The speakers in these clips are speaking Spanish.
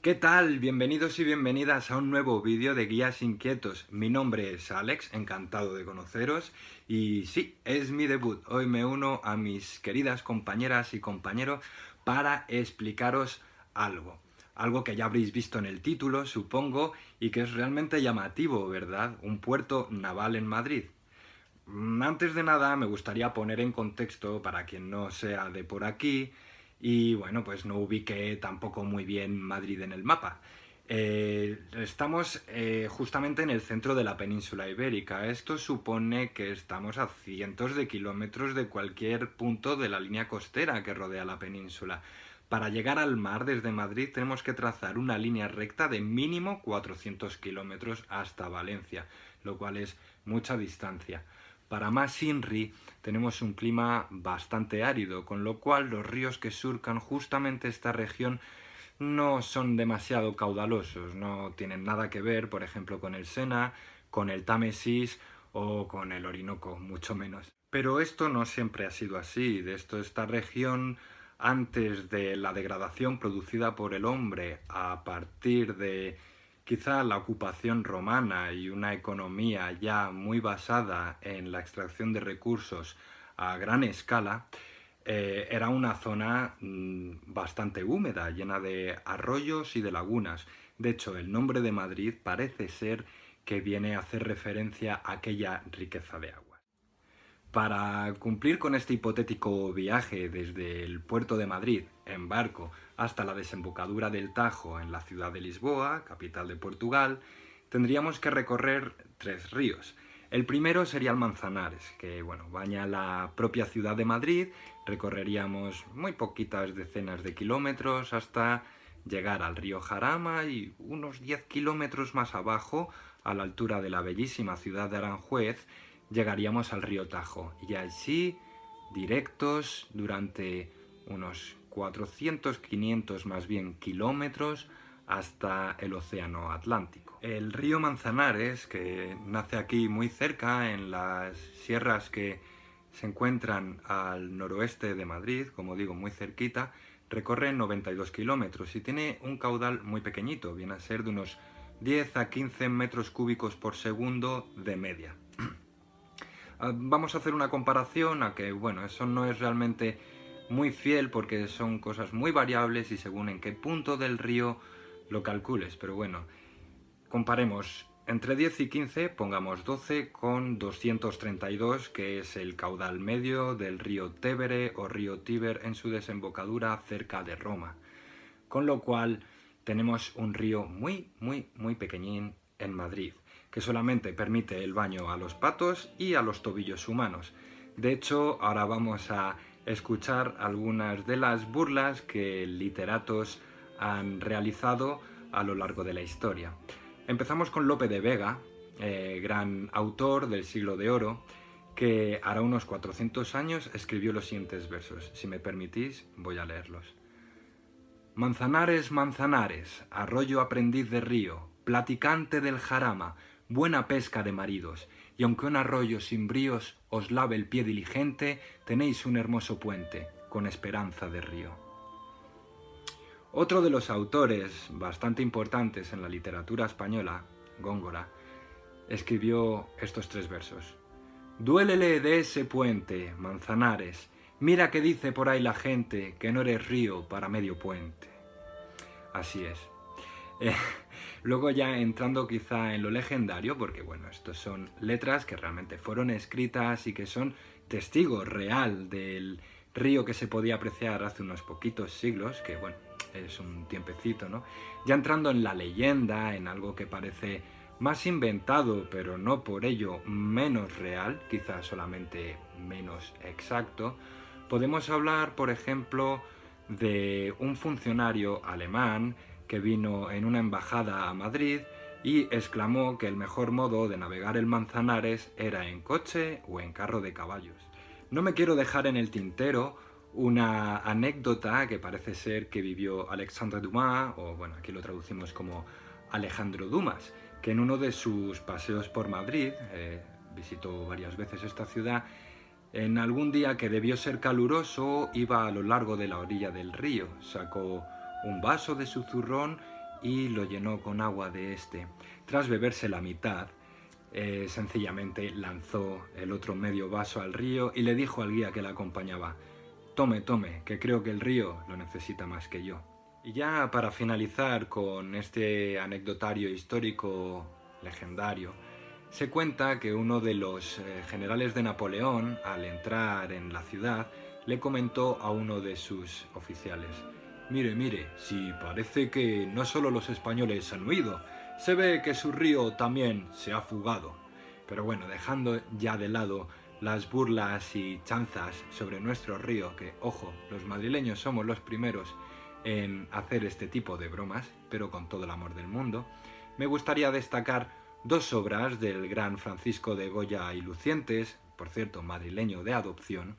¿Qué tal? Bienvenidos y bienvenidas a un nuevo vídeo de Guías Inquietos. Mi nombre es Alex, encantado de conoceros y sí, es mi debut. Hoy me uno a mis queridas compañeras y compañeros para explicaros algo. Algo que ya habréis visto en el título, supongo, y que es realmente llamativo, ¿verdad? Un puerto naval en Madrid. Antes de nada me gustaría poner en contexto para quien no sea de por aquí y bueno, pues no ubique tampoco muy bien Madrid en el mapa. Estamos justamente en el centro de la península ibérica. Esto supone que estamos a cientos de kilómetros de cualquier punto de la línea costera que rodea la península. Para llegar al mar desde Madrid tenemos que trazar una línea recta de mínimo 400 kilómetros hasta Valencia, lo cual es mucha distancia. Para más INRI tenemos un clima bastante árido, con lo cual los ríos que surcan justamente esta región no son demasiado caudalosos, no tienen nada que ver, por ejemplo, con el Sena, con el Támesis o con el Orinoco, mucho menos. Pero esto no siempre ha sido así. Esta región, antes de la degradación producida por el hombre, a partir de quizá la ocupación romana y una economía ya muy basada en la extracción de recursos a gran escala, era una zona bastante húmeda, llena de arroyos y de lagunas. De hecho, el nombre de Madrid parece ser que viene a hacer referencia a aquella riqueza de agua. Para cumplir con este hipotético viaje desde el puerto de Madrid en barco hasta la desembocadura del Tajo en la ciudad de Lisboa, capital de Portugal, tendríamos que recorrer 3 ríos. El primero sería el Manzanares, que baña la propia ciudad de Madrid. Recorreríamos muy poquitas decenas de kilómetros hasta llegar al río Jarama y unos 10 kilómetros más abajo, a la altura de la bellísima ciudad de Aranjuez, llegaríamos al río Tajo y allí, directos durante unos 400-500 más bien kilómetros hasta el océano Atlántico. El río Manzanares, que nace aquí muy cerca en las sierras que se encuentran al noroeste de Madrid, como digo, muy cerquita, recorre 92 kilómetros y tiene un caudal muy pequeñito, viene a ser de unos 10 a 15 metros cúbicos por segundo de media. Vamos a hacer una comparación a que, eso no es realmente muy fiel porque son cosas muy variables y según en qué punto del río lo calcules, pero comparemos entre 10 y 15, pongamos 12 con 232, que es el caudal medio del río Tevere o río Tíber en su desembocadura cerca de Roma, con lo cual tenemos un río muy pequeñín en Madrid, que solamente permite el baño a los patos y a los tobillos humanos. De hecho, ahora vamos a escuchar algunas de las burlas que literatos han realizado a lo largo de la historia. Empezamos con Lope de Vega, gran autor del siglo de oro, que hará unos 400 años escribió los siguientes versos. Si me permitís, voy a leerlos. Manzanares, Manzanares, arroyo aprendiz de río, platicante del Jarama, buena pesca de maridos, y aunque un arroyo sin bríos os lave el pie diligente, tenéis un hermoso puente, con esperanza de río. Otro de los autores bastante importantes en la literatura española, Góngora, escribió estos 3 versos. Duélele de ese puente, Manzanares, mira que dice por ahí la gente que no eres río para medio puente. Así es. Luego ya entrando quizá en lo legendario, porque estos son letras que realmente fueron escritas y que son testigo real del río que se podía apreciar hace unos poquitos siglos, que es un tiempecito, ¿no? Ya entrando en la leyenda, en algo que parece más inventado, pero no por ello menos real, quizá solamente menos exacto, podemos hablar, por ejemplo, de un funcionario alemán que vino en una embajada a Madrid y exclamó que el mejor modo de navegar el Manzanares era en coche o en carro de caballos. No me quiero dejar en el tintero una anécdota que parece ser que vivió Alexandre Dumas, o aquí lo traducimos como Alejandro Dumas, que en uno de sus paseos por Madrid, visitó varias veces esta ciudad, en algún día que debió ser caluroso, iba a lo largo de la orilla del río, sacó un vaso de su zurrón y lo llenó con agua de este. Tras beberse la mitad, sencillamente lanzó el otro medio vaso al río y le dijo al guía que la acompañaba: tome, tome, que creo que el río lo necesita más que yo. Y ya para finalizar con este anecdotario histórico legendario, se cuenta que uno de los generales de Napoleón, al entrar en la ciudad, le comentó a uno de sus oficiales: mire, mire, si parece que no solo los españoles han huido, se ve que su río también se ha fugado. Pero bueno, dejando ya de lado las burlas y chanzas sobre nuestro río, que, ojo, los madrileños somos los primeros en hacer este tipo de bromas, pero con todo el amor del mundo, me gustaría destacar dos obras del gran Francisco de Goya y Lucientes, por cierto, madrileño de adopción,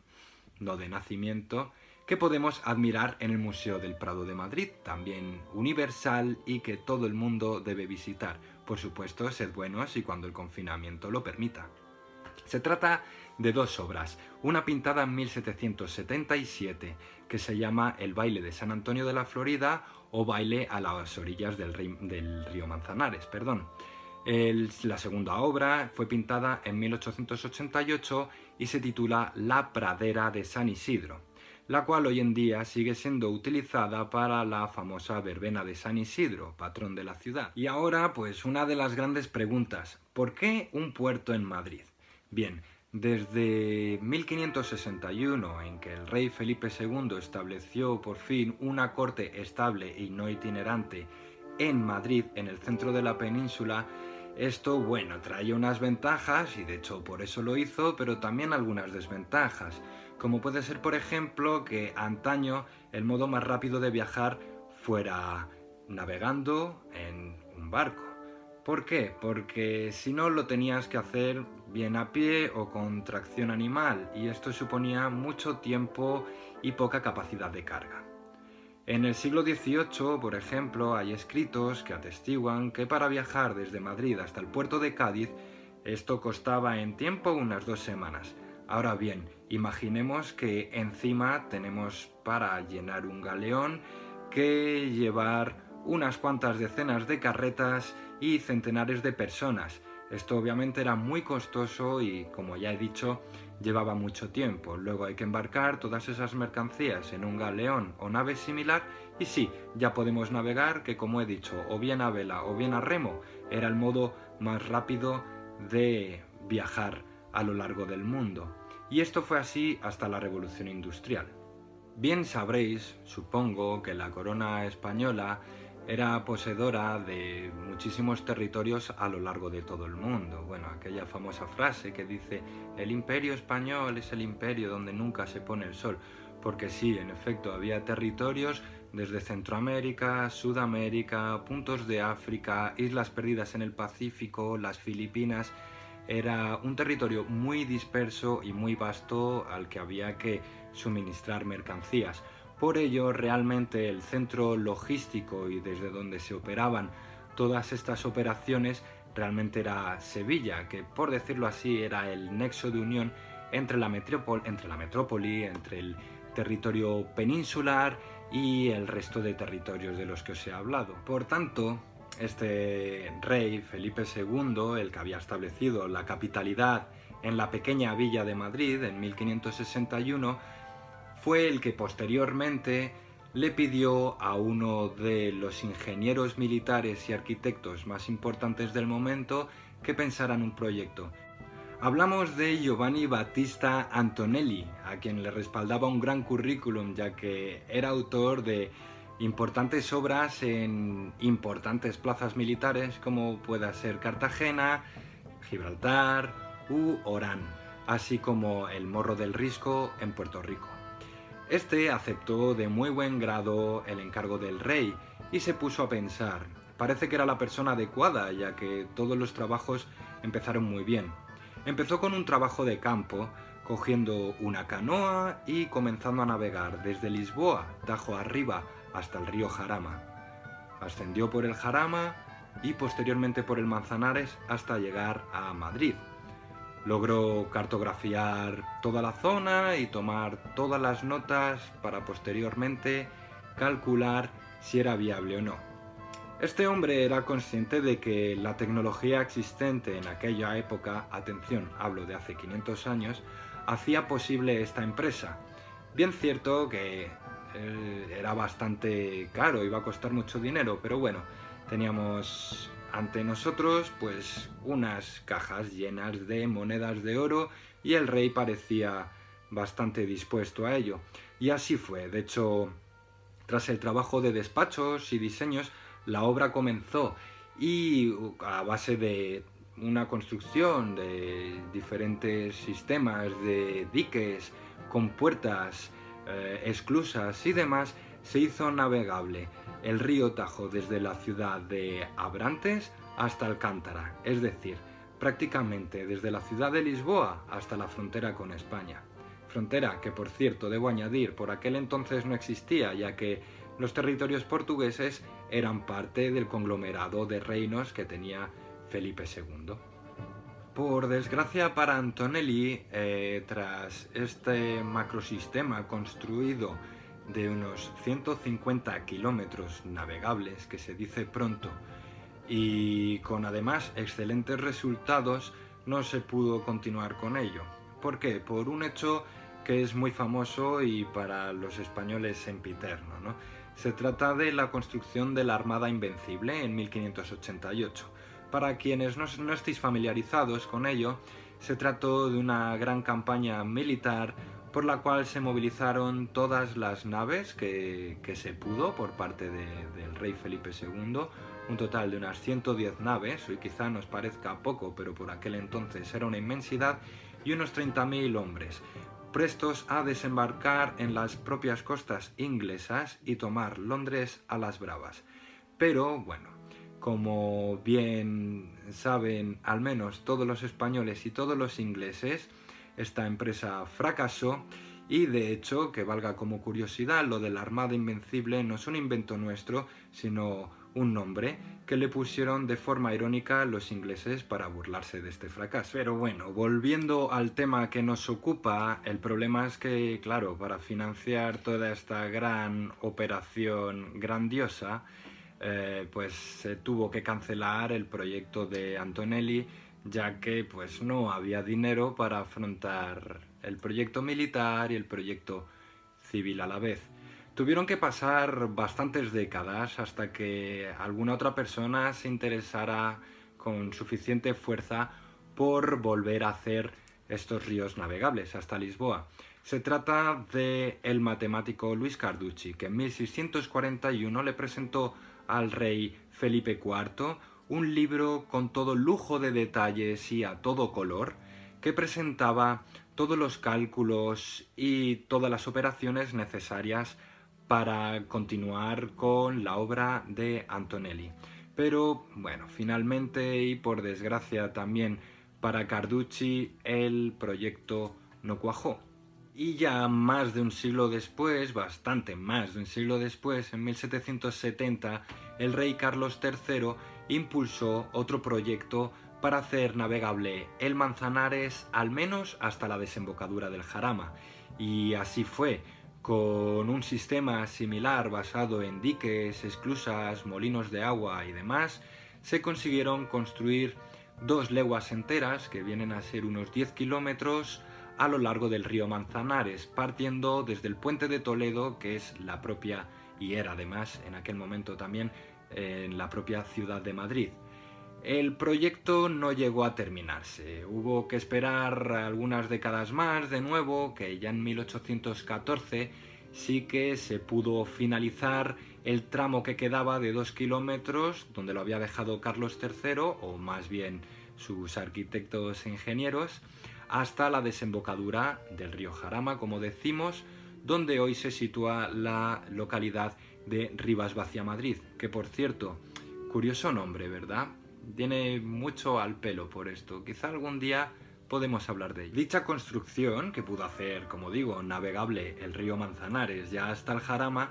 no de nacimiento, que podemos admirar en el Museo del Prado de Madrid, también universal y que todo el mundo debe visitar. Por supuesto, sed buenos y cuando el confinamiento lo permita. Se trata de dos obras, una pintada en 1777 que se llama El baile de San Antonio de la Florida o Baile a las orillas del río Manzanares. La segunda obra fue pintada en 1888 y se titula La pradera de San Isidro, la cual hoy en día sigue siendo utilizada para la famosa verbena de San Isidro, patrón de la ciudad. Y ahora, pues una de las grandes preguntas: ¿por qué un puerto en Madrid? Bien, desde 1561, en que el rey Felipe II estableció por fin una corte estable y no itinerante en Madrid, en el centro de la península, esto, bueno, traía unas ventajas, y de hecho por eso lo hizo, pero también algunas desventajas, como puede ser, por ejemplo, que antaño el modo más rápido de viajar fuera navegando en un barco. ¿Por qué? Porque si no lo tenías que hacer bien a pie o con tracción animal, y esto suponía mucho tiempo y poca capacidad de carga. En el siglo XVIII, por ejemplo, hay escritos que atestiguan que para viajar desde Madrid hasta el puerto de Cádiz, esto costaba en tiempo unas 2 semanas. Ahora bien, imaginemos que encima tenemos para llenar un galeón que llevar unas cuantas decenas de carretas y centenares de personas. Esto obviamente era muy costoso y, como ya he dicho, llevaba mucho tiempo. Luego hay que embarcar todas esas mercancías en un galeón o nave similar y sí, ya podemos navegar, que como he dicho, o bien a vela o bien a remo, era el modo más rápido de viajar a lo largo del mundo. Y esto fue así hasta la Revolución Industrial. Bien sabréis, supongo, que la corona española era poseedora de muchísimos territorios a lo largo de todo el mundo. Bueno, aquella famosa frase que dice: el imperio español es el imperio donde nunca se pone el sol. Porque sí, en efecto, había territorios desde Centroamérica, Sudamérica, puntos de África, islas perdidas en el Pacífico, las Filipinas. Era un territorio muy disperso y muy vasto al que había que suministrar mercancías. Por ello, realmente el centro logístico y desde donde se operaban todas estas operaciones realmente era Sevilla, que por decirlo así era el nexo de unión entre la metrópoli, entre el territorio peninsular y el resto de territorios de los que os he hablado. Por tanto, este rey, Felipe II, el que había establecido la capitalidad en la pequeña villa de Madrid en 1561, fue el que posteriormente le pidió a uno de los ingenieros militares y arquitectos más importantes del momento que pensara en un proyecto. Hablamos de Giovanni Battista Antonelli, a quien le respaldaba un gran currículum, ya que era autor de importantes obras en importantes plazas militares como pueda ser Cartagena, Gibraltar u Orán, así como el Morro del Risco en Puerto Rico. Este aceptó de muy buen grado el encargo del rey y se puso a pensar. Parece que era la persona adecuada, ya que todos los trabajos empezaron muy bien. Empezó con un trabajo de campo, cogiendo una canoa y comenzando a navegar desde Lisboa, Tajo arriba, hasta el río Jarama. Ascendió por el Jarama y posteriormente por el Manzanares hasta llegar a Madrid. Logró cartografiar toda la zona y tomar todas las notas para posteriormente calcular si era viable o no. Este hombre era consciente de que la tecnología existente en aquella época, atención, hablo de hace 500 años, hacía posible esta empresa. Bien cierto que era bastante caro, iba a costar mucho dinero, pero bueno, teníamos ante nosotros pues unas cajas llenas de monedas de oro y el rey parecía bastante dispuesto a ello. Y así fue, de hecho, tras el trabajo de despachos y diseños, la obra comenzó y a base de una construcción de diferentes sistemas de diques, compuertas, esclusas y demás, se hizo navegable el río Tajo desde la ciudad de Abrantes hasta Alcántara, es decir, prácticamente desde la ciudad de Lisboa hasta la frontera con España. Frontera que, por cierto, debo añadir, por aquel entonces no existía, ya que los territorios portugueses eran parte del conglomerado de reinos que tenía Felipe II. Por desgracia para Antonelli, tras este macrosistema construido de unos 150 kilómetros navegables, que se dice pronto, y con además excelentes resultados, no se pudo continuar con ello. ¿Por qué? Por un hecho que es muy famoso y para los españoles sempiterno, ¿no? Se trata de la construcción de la Armada Invencible en 1588. Para quienes no estéis familiarizados con ello, se trató de una gran campaña militar por la cual se movilizaron todas las naves que se pudo por parte del rey Felipe II, un total de unas 110 naves, hoy quizá nos parezca poco, pero por aquel entonces era una inmensidad, y unos 30.000 hombres, prestos a desembarcar en las propias costas inglesas y tomar Londres a las bravas. Pero bueno, como bien saben al menos todos los españoles y todos los ingleses, esta empresa fracasó y de hecho, que valga como curiosidad, lo de la Armada Invencible no es un invento nuestro, sino un nombre que le pusieron de forma irónica los ingleses para burlarse de este fracaso. Pero bueno, volviendo al tema que nos ocupa, el problema es que, claro, para financiar toda esta gran operación grandiosa, pues se tuvo que cancelar el proyecto de Antonelli, ya que pues no había dinero para afrontar el proyecto militar y el proyecto civil a la vez. Tuvieron que pasar bastantes décadas hasta que alguna otra persona se interesara con suficiente fuerza por volver a hacer estos ríos navegables hasta Lisboa. Se trata del matemático Luis Carducci, que en 1641 le presentó al rey Felipe IV un libro con todo lujo de detalles y a todo color, que presentaba todos los cálculos y todas las operaciones necesarias para continuar con la obra de Antonelli. Pero bueno, finalmente y por desgracia también para Carducci, el proyecto no cuajó. Y ya más de un siglo después, bastante más de un siglo después, en 1770, el rey Carlos III impulsó otro proyecto para hacer navegable el Manzanares al menos hasta la desembocadura del Jarama. Y así fue, con un sistema similar basado en diques, esclusas, molinos de agua y demás, se consiguieron construir 2 leguas enteras, que vienen a ser unos 10 kilómetros, a lo largo del río Manzanares, partiendo desde el puente de Toledo, que es la propia, y era además en aquel momento también, en la propia ciudad de Madrid. El proyecto no llegó a terminarse, hubo que esperar algunas décadas más de nuevo, que ya en 1814 sí que se pudo finalizar el tramo que quedaba de 2 kilómetros, donde lo había dejado Carlos III, o más bien sus arquitectos e ingenieros, hasta la desembocadura del río Jarama, como decimos, donde hoy se sitúa la localidad de Rivas-Vaciamadrid, que por cierto, curioso nombre, ¿verdad? Tiene mucho al pelo por esto, quizá algún día podemos hablar de ello. Dicha construcción, que pudo hacer, como digo, navegable el río Manzanares ya hasta el Jarama,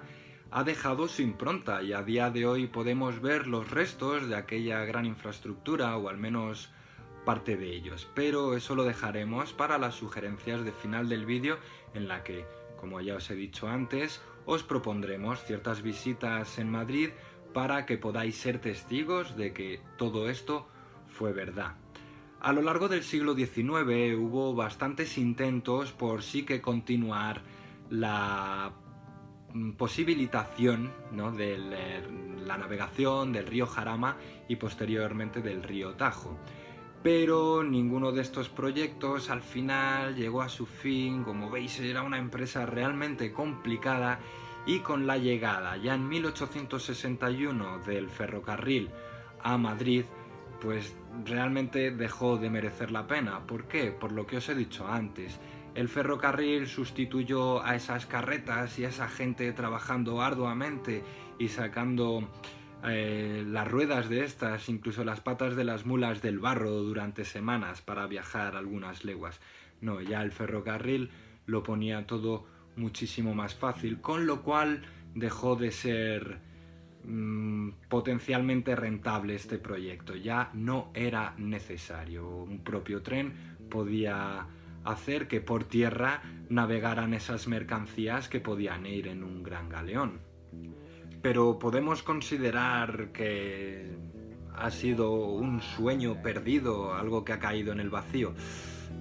ha dejado su impronta y a día de hoy podemos ver los restos de aquella gran infraestructura, o al menos parte de ellos, pero eso lo dejaremos para las sugerencias de final del vídeo, en la que, como ya os he dicho antes, os propondremos ciertas visitas en Madrid para que podáis ser testigos de que todo esto fue verdad. A lo largo del siglo XIX hubo bastantes intentos por sí que continuar la posibilitación, ¿no?, de la navegación del río Jarama y posteriormente del río Tajo. Pero ninguno de estos proyectos al final llegó a su fin. Como veis, era una empresa realmente complicada, y con la llegada ya en 1861 del ferrocarril a Madrid, pues realmente dejó de merecer la pena. ¿Por qué? Por lo que os he dicho antes. El ferrocarril sustituyó a esas carretas y a esa gente trabajando arduamente y sacando las ruedas de estas, incluso las patas de las mulas del barro durante semanas para viajar algunas leguas. No, ya el ferrocarril lo ponía todo muchísimo más fácil, con lo cual dejó de ser potencialmente rentable este proyecto. Ya no era necesario. Un propio tren podía hacer que por tierra navegaran esas mercancías que podían ir en un gran galeón. Pero podemos considerar que ha sido un sueño perdido, algo que ha caído en el vacío.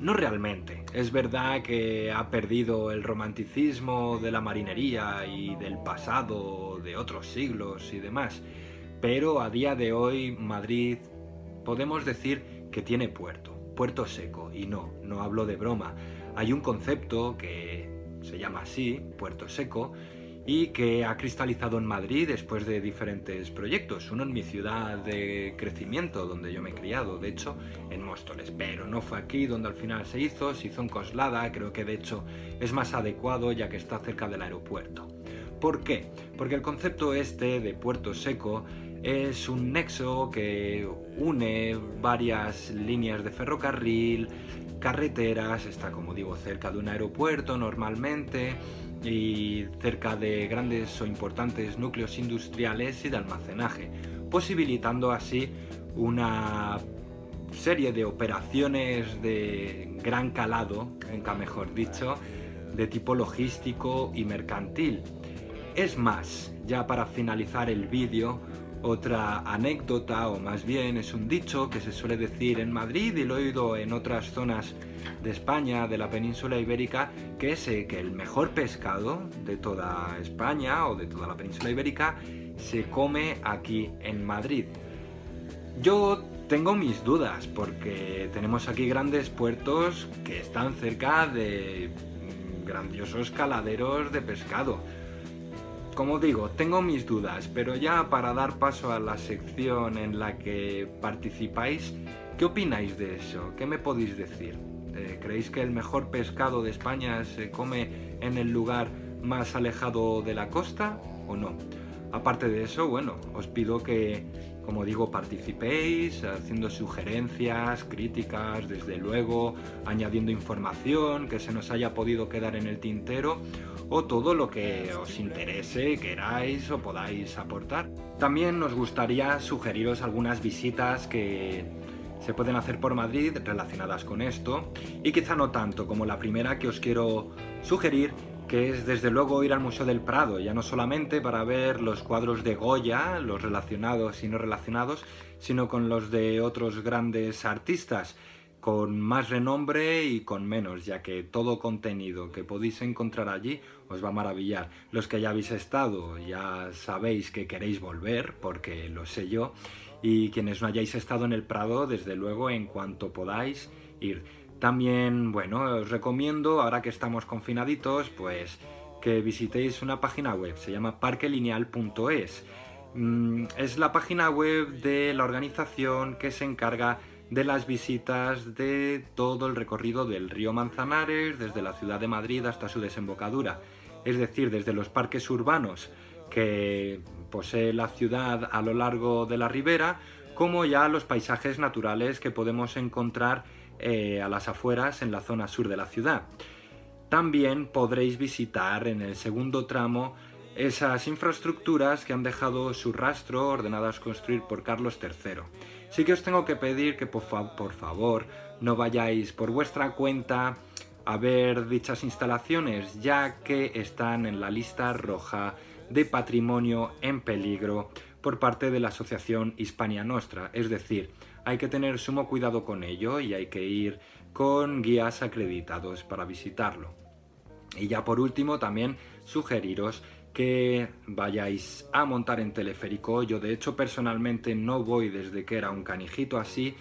No realmente. Es verdad que ha perdido el romanticismo de la marinería y del pasado, de otros siglos y demás. Pero a día de hoy Madrid podemos decir que tiene puerto seco. Y no hablo de broma. Hay un concepto que se llama así, puerto seco, y que ha cristalizado en Madrid después de diferentes proyectos. Uno en mi ciudad de crecimiento, donde yo me he criado, de hecho, en Móstoles. Pero no fue aquí donde al final se hizo en Coslada. Creo que de hecho es más adecuado, ya que está cerca del aeropuerto. ¿Por qué? Porque el concepto este de puerto seco es un nexo que une varias líneas de ferrocarril, carreteras, está, como digo, cerca de un aeropuerto normalmente, y cerca de grandes o importantes núcleos industriales y de almacenaje, posibilitando así una serie de operaciones de gran calado, nunca mejor dicho, de tipo logístico y mercantil. Es más, ya para finalizar el vídeo, otra anécdota, o más bien es un dicho que se suele decir en Madrid y lo he oído en otras zonas de España, de la península ibérica, que es que el mejor pescado de toda España o de toda la península ibérica se come aquí en Madrid. Yo tengo mis dudas, porque tenemos aquí grandes puertos que están cerca de grandiosos caladeros de pescado. Como digo, tengo mis dudas, pero ya para dar paso a la sección en la que participáis, ¿qué opináis de eso? ¿Qué me podéis decir? ¿Creéis que el mejor pescado de España se come en el lugar más alejado de la costa o no? Aparte de eso, bueno, os pido que, como digo, participéis haciendo sugerencias, críticas, desde luego, añadiendo información que se nos haya podido quedar en el tintero, o todo lo que os interese, queráis o podáis aportar. También nos gustaría sugeriros algunas visitas que se pueden hacer por Madrid relacionadas con esto, y quizá no tanto como la primera que os quiero sugerir, que es desde luego ir al Museo del Prado, ya no solamente para ver los cuadros de Goya, los relacionados y no relacionados, sino con los de otros grandes artistas, con más renombre y con menos, ya que todo contenido que podéis encontrar allí os va a maravillar. Los que ya habéis estado ya sabéis que queréis volver, porque lo sé yo, y quienes no hayáis estado en el Prado, desde luego, en cuanto podáis ir. También, bueno, os recomiendo, ahora que estamos confinaditos, pues que visitéis una página web, se llama parquelineal.es. Es la página web de la organización que se encarga de las visitas de todo el recorrido del río Manzanares, desde la ciudad de Madrid hasta su desembocadura. Es decir, desde los parques urbanos que posee la ciudad a lo largo de la ribera, como ya los paisajes naturales que podemos encontrar a las afueras en la zona sur de la ciudad. También podréis visitar en el segundo tramo esas infraestructuras que han dejado su rastro, ordenadas construir por Carlos III. Sí que os tengo que pedir que por favor no vayáis por vuestra cuenta a ver dichas instalaciones, ya que están en la lista roja de patrimonio en peligro por parte de la asociación Hispania Nostra, es decir, hay que tener sumo cuidado con ello y hay que ir con guías acreditados para visitarlo. Y ya por último también sugeriros que vayáis a montar en teleférico. Yo de hecho personalmente no voy desde que era un canijito así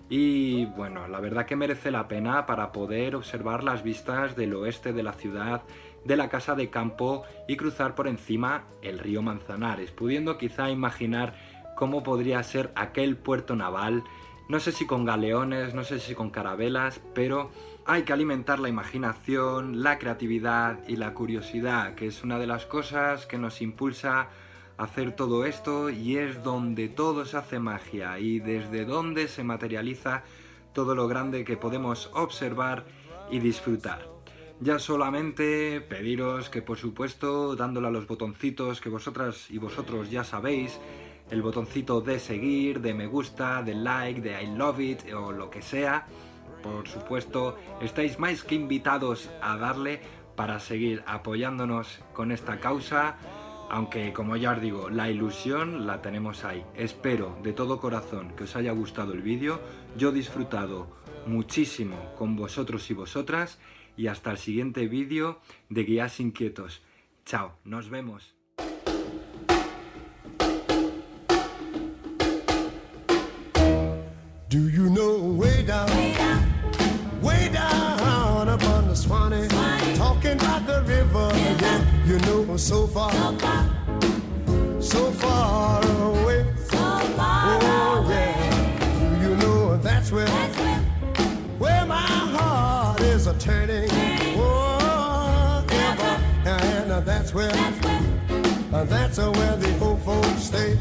y bueno, la verdad que merece la pena para poder observar las vistas del oeste de la ciudad, de la casa de campo y cruzar por encima el río Manzanares, pudiendo quizá imaginar cómo podría ser aquel puerto naval, no sé si con galeones, no sé si con carabelas, pero hay que alimentar la imaginación, la creatividad y la curiosidad, que es una de las cosas que nos impulsa a hacer todo esto y es donde todo se hace magia y desde donde se materializa todo lo grande que podemos observar y disfrutar. Ya solamente pediros que por supuesto dándole a los botoncitos que vosotras y vosotros ya sabéis, el botoncito de seguir, de me gusta, de like, de I love it o lo que sea, por supuesto estáis más que invitados a darle para seguir apoyándonos con esta causa, aunque como ya os digo, la ilusión la tenemos ahí. Espero de todo corazón que os haya gustado el vídeo, yo he disfrutado muchísimo con vosotros y vosotras y hasta el siguiente vídeo de Guías Inquietos. Chao, nos vemos. Do you know way down up on the Swanee, talking about the river, yeah, you know so far away, oh yeah, do you know that's where my heart is a turning, oh, ever, and that's where the old folks stay.